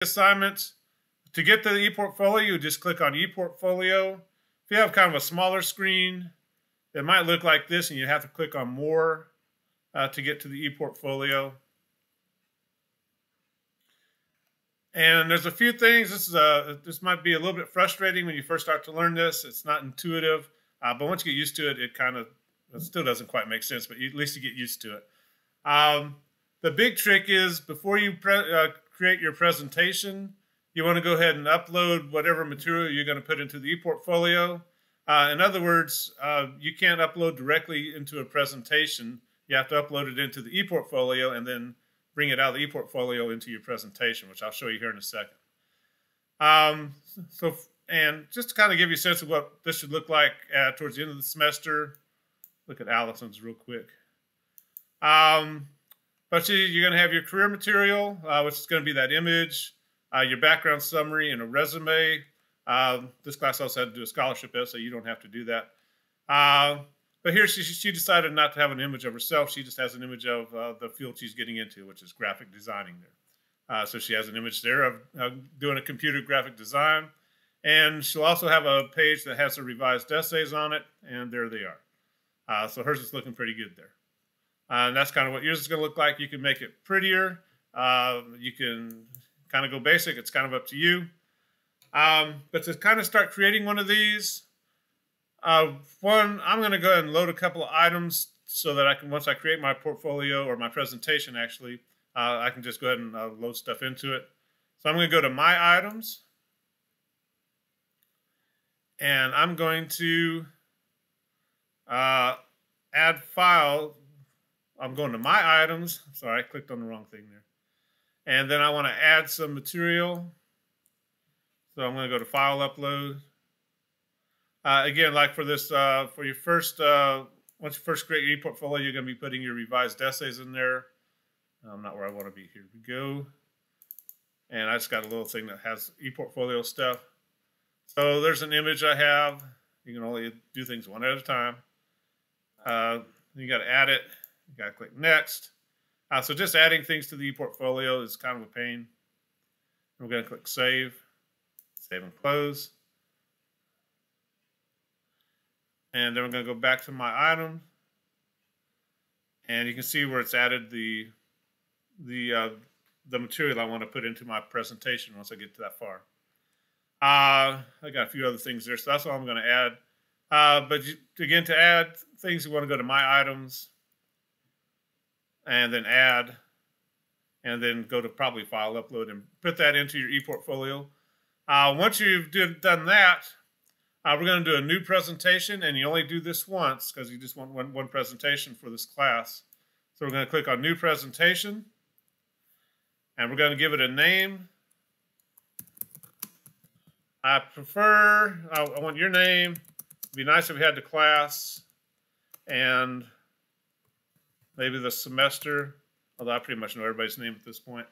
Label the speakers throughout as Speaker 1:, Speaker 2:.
Speaker 1: assignments. To get to the ePortfolio, you just click on ePortfolio. If you have kind of a smaller screen, it might look like this, and you have to click on More to get to the ePortfolio. And there's a few things. This might be a little bit frustrating when you first start to learn this. It's not intuitive, but once you get used to it, it still doesn't quite make sense, but at least you get used to it. The big trick is before you create your presentation, you want to go ahead and upload whatever material you're going to put into the ePortfolio. In other words, you can't upload directly into a presentation. You have to upload it into the ePortfolio and then bring it out of the ePortfolio into your presentation, which I'll show you here in a second. And just to kind of give you a sense of what this should look like towards the end of the semester, look at Allison's real quick. But you're going to have your career material, which is going to be that image, your background summary, and a resume. This class also had to do a scholarship essay. You don't have to do that. But here she decided not to have an image of herself. She just has an image of the field she's getting into, which is graphic designing there. So she has an image there of doing a computer graphic design. And she'll also have a page that has the revised essays on it, and there they are. So hers is looking pretty good there. And that's kind of what yours is going to look like. You can make it prettier. You can kind of go basic. It's kind of up to you. But to kind of start creating one of these, I'm going to go ahead and load a couple of items so that I can, once I create my portfolio or my presentation actually, I can just go ahead and load stuff into it. So I'm going to go to My Items. And I'm going to add file. I'm going to My Items. Sorry, I clicked on the wrong thing there. And then I want to add some material. So I'm going to go to File Upload. Again, like for this, for your first, once you first create your ePortfolio, you're going to be putting your revised essays in there. I'm not where I want to be. Here we go. And I just got a little thing that has ePortfolio stuff. So there's an image I have. You can only do things one at a time. You got to add it. You got to click Next. So just adding things to the ePortfolio is kind of a pain. We're going to click Save. Save and Close. And then we're going to go back to My Item. And you can see where it's added the material I want to put into my presentation once I get to that far. I got a few other things there, so that's all I'm going to add. But again, to add things, you want to go to My Items, and then Add, and then go to probably File Upload and put that into your ePortfolio. Once you've done that, we're going to do a new presentation, and you only do this once because you just want one presentation for this class. So we're going to click on New Presentation, and we're going to give it a name. I want your name. It'd be nice if we had the class and maybe the semester, although I pretty much know everybody's name at this point.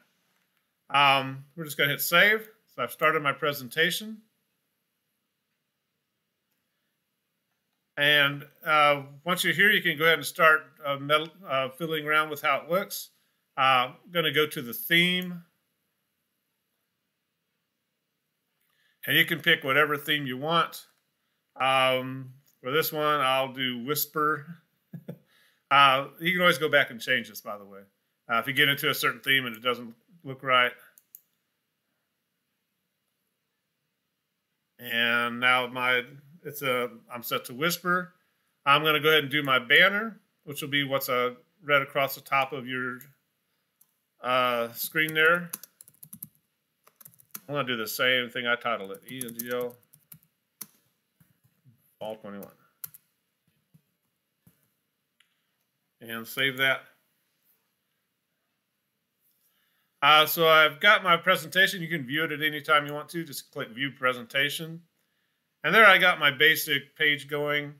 Speaker 1: We're just going to hit Save. So I've started my presentation. And once you're here, you can go ahead and start fiddling around with how it looks. I'm going to go to the theme. And you can pick whatever theme you want. For this one, I'll do Whisper. You can always go back and change this, by the way. If you get into a certain theme and it doesn't look right. And now I'm set to Whisper. I'm going to go ahead and do my banner, which will be what's read across the top of your screen there. I'm going to do the same thing I titled it, E&GL Fall 21. And save that. So I've got my presentation. You can view it at any time you want to. Just click View Presentation. And there I got my basic page going.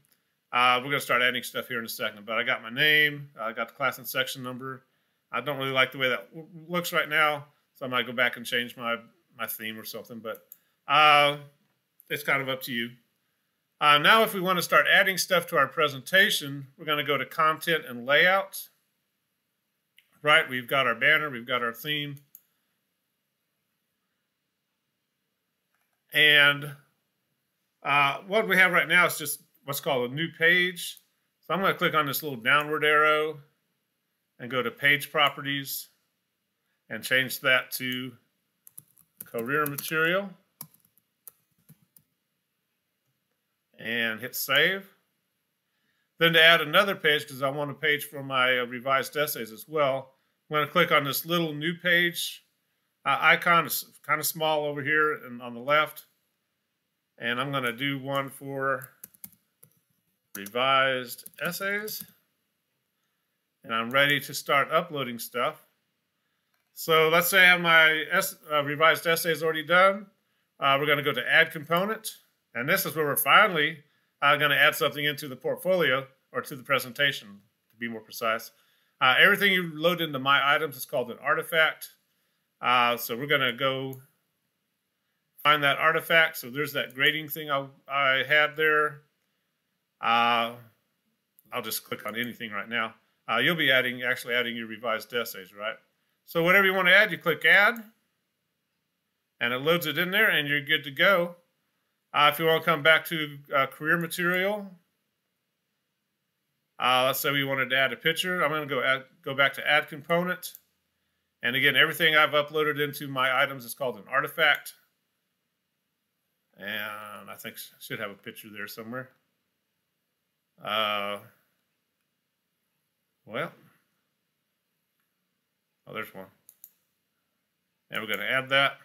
Speaker 1: We're going to start adding stuff here in a second. But I got my name. I got the class and section number. I don't really like the way that looks right now, so I might go back and change my theme or something. But it's kind of up to you. Now if we want to start adding stuff to our presentation, we're going to go to Content and Layout. Right, we've got our banner, we've got our theme. And what we have right now is just what's called a new page. So I'm going to click on this little downward arrow and go to page properties and change that to career material and hit save. Then to add another page, because I want a page for my revised essays as well, I'm going to click on this little new page icon. It's kind of small over here and on the left. And I'm going to do one for revised essays. And I'm ready to start uploading stuff. So let's say I have my revised essays already done. We're going to go to Add Component. And this is where we're finally going to add something into the portfolio, or to the presentation, to be more precise. Everything you load into My Items is called an artifact. So we're going to go find that artifact. So there's that grading thing I had there. I'll just click on anything right now. You'll be actually adding your revised essays, right? So whatever you want to add, you click Add, and it loads it in there, and you're good to go. If you want to come back to career material, let's say we wanted to add a picture. I'm going to go back to Add Component. And again, everything I've uploaded into My Items is called an artifact. And I think I should have a picture there somewhere. Well, oh, there's one. And we're going to add that.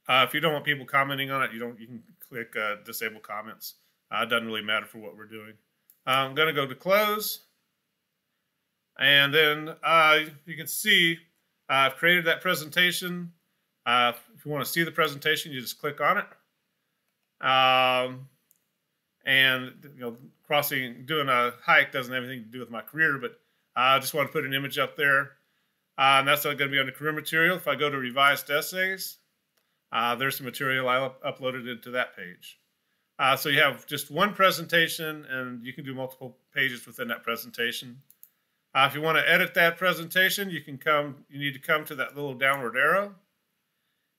Speaker 1: If you don't want people commenting on it, you can click disable comments. It doesn't really matter for what we're doing. I'm going to go to close. And then you can see I've created that presentation. If you want to see the presentation, you just click on it. And doing a hike doesn't have anything to do with my career, but I just want to put an image up there. And that's going to be under career material. If I go to revised essays, there's some material I uploaded into that page. So you have just one presentation, and you can do multiple pages within that presentation. If you want to edit that presentation, you need to come to that little downward arrow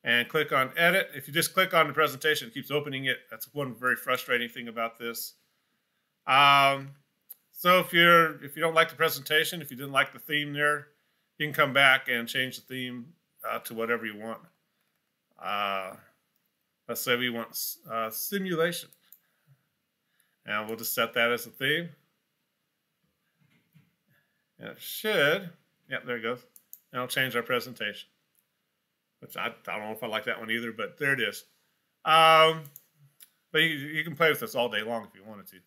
Speaker 1: and click on Edit. If you just click on the presentation, it keeps opening it. That's one very frustrating thing about this. So if you don't like the presentation, if you didn't like the theme there, you can come back and change the theme to whatever you want. Let's say we want simulation. And we'll just set that as a theme. And it should, yep, there it goes. And it'll change our presentation. Which I don't know if I like that one either, but there it is. But you can play with this all day long if you wanted to.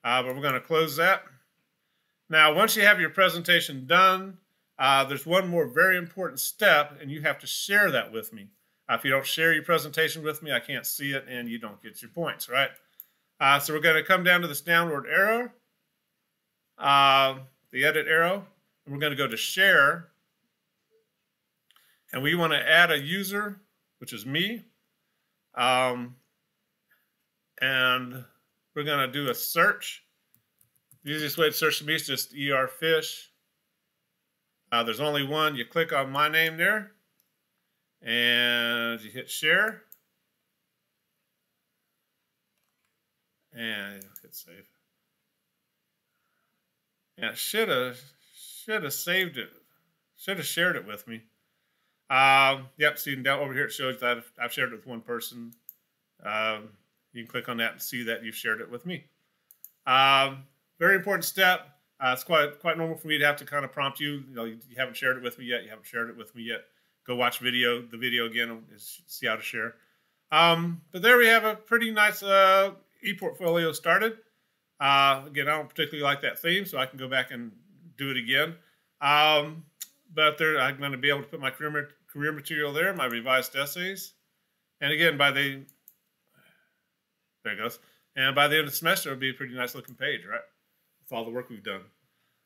Speaker 1: But we're going to close that. Now, once you have your presentation done, there's one more very important step, and you have to share that with me. If you don't share your presentation with me, I can't see it, and you don't get your points, right? So we're going to come down to this downward arrow, the edit arrow, and we're going to go to share. And we want to add a user, which is me. And we're going to do a search. The easiest way to search me is just ERFish. There's only one. You click on my name there, and you hit share. And hit save. And it should have saved it. Should have shared it with me. Yep, see down over here it shows that I've shared it with one person. You can click on that and see that you've shared it with me. Very important step. It's quite normal for me to have to kind of prompt you. You haven't shared it with me yet. You haven't shared it with me yet. Go watch the video again and see how to share. But there we have a pretty nice ePortfolio started. Again, I don't particularly like that theme, so I can go back and do it again. But there, I'm going to be able to put my career material there, my revised essays. And again, there it goes. And by the end of the semester, it'll be a pretty nice looking page, right? With all the work we've done.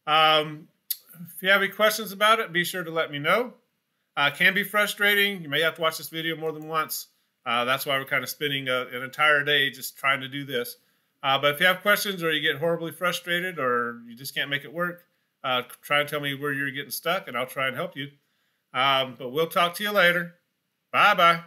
Speaker 1: If you have any questions about it, be sure to let me know. It can be frustrating. You may have to watch this video more than once. That's why we're kind of spending an entire day just trying to do this. But if you have questions or you get horribly frustrated or you just can't make it work, try and tell me where you're getting stuck, and I'll try and help you. But we'll talk to you later. Bye-bye.